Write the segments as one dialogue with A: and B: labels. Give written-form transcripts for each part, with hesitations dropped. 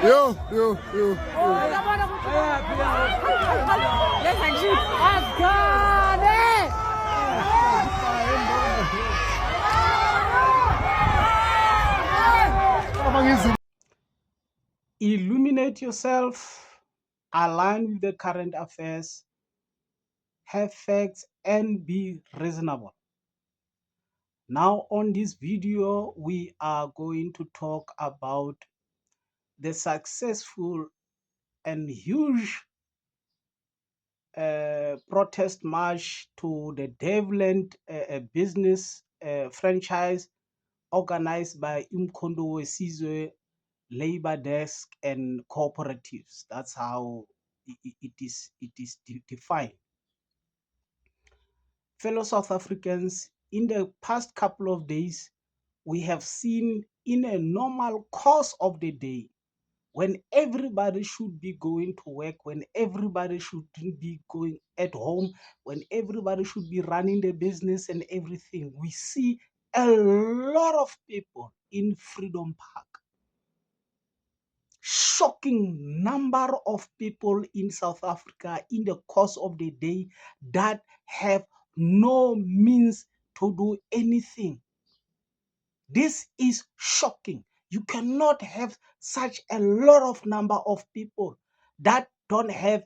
A: Yo, yo, yo.
B: Illuminate yourself, align with the current affairs, have facts, and be reasonable. Now, on this video, we are going to talk about the successful and huge protest march to the Devland business franchise organized by Umkhonto weSizwe, Labor Desk, and cooperatives. That's how it is defined. Fellow South Africans, in the past couple of days, we have seen in a normal course of the day, when everybody should be going to work, when everybody should be going at home, when everybody should be running the business and everything, we see a lot of people in Freedom Park. Shocking number of people in South Africa in the course of the day that have no means to do anything. This is shocking. You cannot have such a lot of number of people that don't have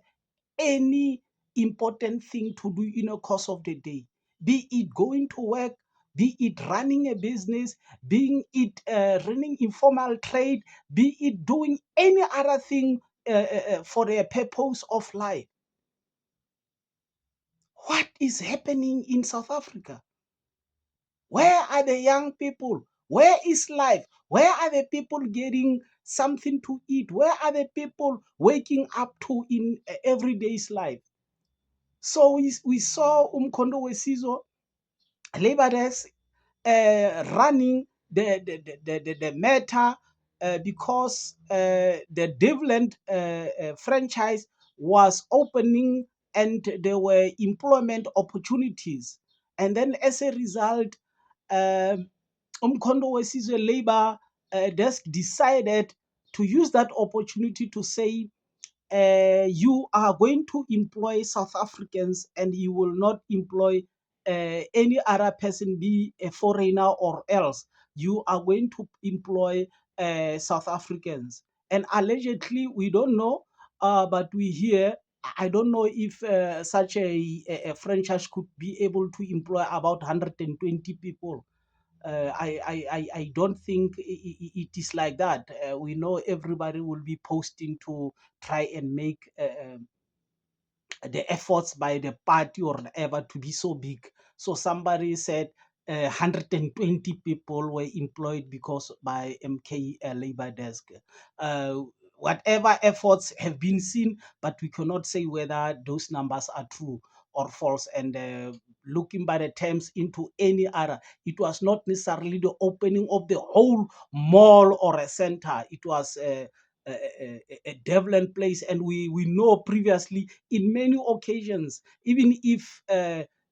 B: any important thing to do in the course of the day. Be it going to work, be it running a business, being it running informal trade, be it doing any other thing for the purpose of life. What is happening in South Africa? Where are the young people? Where is life? Where are the people getting something to eat? Where are the people waking up to in everyday's life? So we saw Umkhonto weSizwe, Labor Desk, running the matter because the Devland franchise was opening and there were employment opportunities. And then as a result, Umkhonto weSizwe Labor Desk decided to use that opportunity to say, you are going to employ South Africans and you will not employ any other person, be a foreigner or else. You are going to employ South Africans. And allegedly, we don't know, but we hear, I don't know if such a franchise could be able to employ about 120 people. I don't think it is like that. We know everybody will be posting to try and make the efforts by the party or whatever to be so big. So somebody said 120 people were employed because by MK Labor Desk. Whatever efforts have been seen, but we cannot say whether those numbers are true or false. And looking by the terms into any other, it was not necessarily the opening of the whole mall or a center. It was a Devland place, and we know previously in many occasions, even if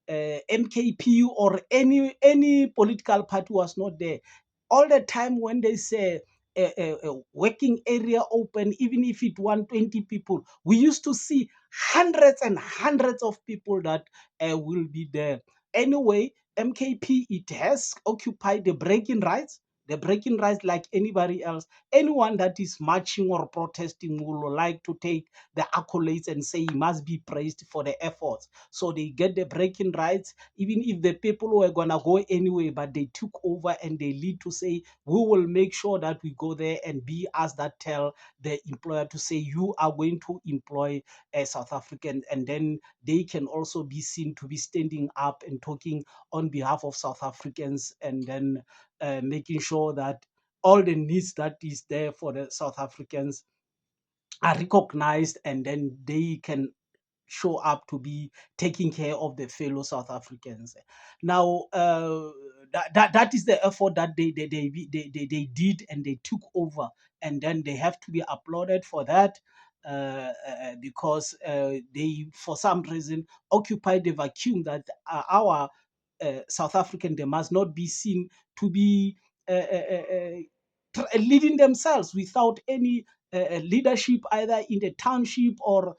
B: MKP or any political party was not there, all the time when they say a working area open, even if it 120 people, we used to see hundreds and hundreds of people that will be there. Anyway, MKP, it has occupied the breaking rights. The breaking rights, like anybody else, anyone that is marching or protesting will like to take the accolades and say he must be praised for the efforts. So they get the breaking rights, even if the people were gonna go anyway, but they took over and they lead to say, we will make sure that we go there and be us that tell the employer to say, you are going to employ a South African, and then they can also be seen to be standing up and talking on behalf of South Africans, and then making sure that all the needs that is there for the South Africans are recognized, and then they can show up to be taking care of the fellow South Africans. Now, that is the effort that they did, and they took over, and then they have to be applauded for that. Because they, for some reason, occupy the vacuum that our South African, they must not be seen to be leading themselves without any leadership, either in the township or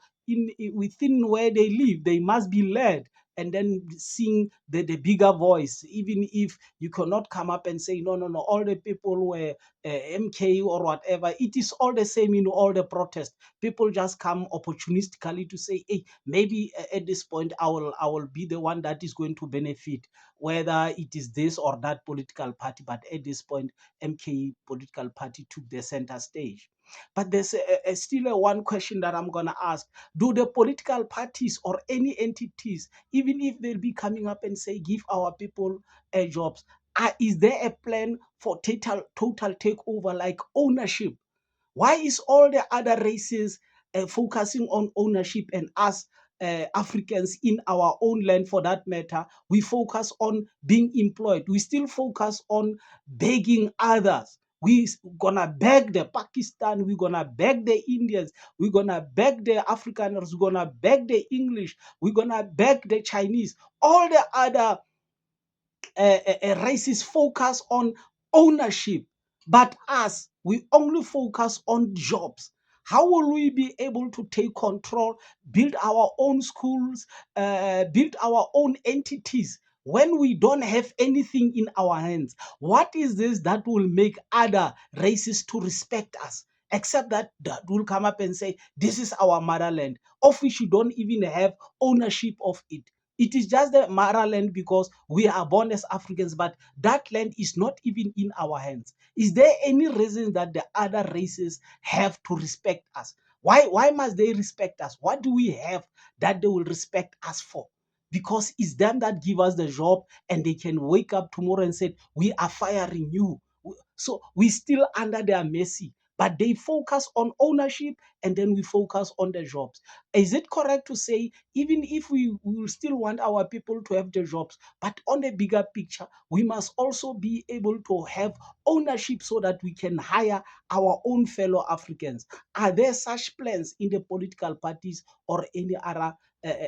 B: within where they live. They must be led and then sing the bigger voice, even if you cannot come up and say, no, no, no, all the people were MK or whatever. It is all the same in all the protests. People just come opportunistically to say, hey, maybe at this point I will be the one that is going to benefit, whether it is this or that political party. But at this point, MK political party took the center stage. But there's still one question that I'm going to ask. Do the political parties or any entities, even if they'll be coming up and say, give our people jobs, is there a plan for total takeover, like ownership? Why is all the other races focusing on ownership, and us Africans in our own land, for that matter, we focus on being employed? We still focus on begging others. We gonna beg the Pakistan, we gonna beg the Indians, we gonna beg the Afrikaners, we gonna beg the English, we gonna beg the Chinese. All the other races focus on ownership, but us, we only focus on jobs. How will we be able to take control, build our own schools, build our own entities when we don't have anything in our hands? What is this that will make other races to respect us? Except that will come up and say, this is our motherland, of which you don't even have ownership of it. It is just the motherland because we are born as Africans, but that land is not even in our hands. Is there any reason that the other races have to respect us? Why must they respect us? What do we have that they will respect us for? Because it's them that give us the job, and they can wake up tomorrow and say, we are firing you. So we still under their mercy, but they focus on ownership, and then we focus on the jobs. Is it correct to say, even if we will still want our people to have the jobs, but on the bigger picture, we must also be able to have ownership so that we can hire our own fellow Africans? Are there such plans in the political parties or any other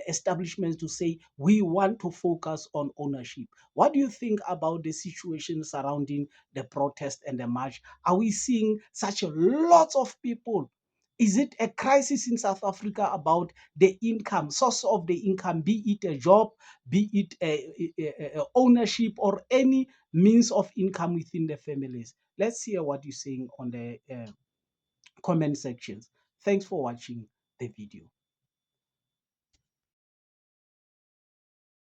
B: establishments to say we want to focus on ownership? What do you think about the situation surrounding the protest and the march? Are we seeing such a lots of people? Is it a crisis in South Africa about the income, source of the income, be it a job, be it a ownership, or any means of income within the families? Let's hear what you're saying on the comment sections. Thanks for watching the video.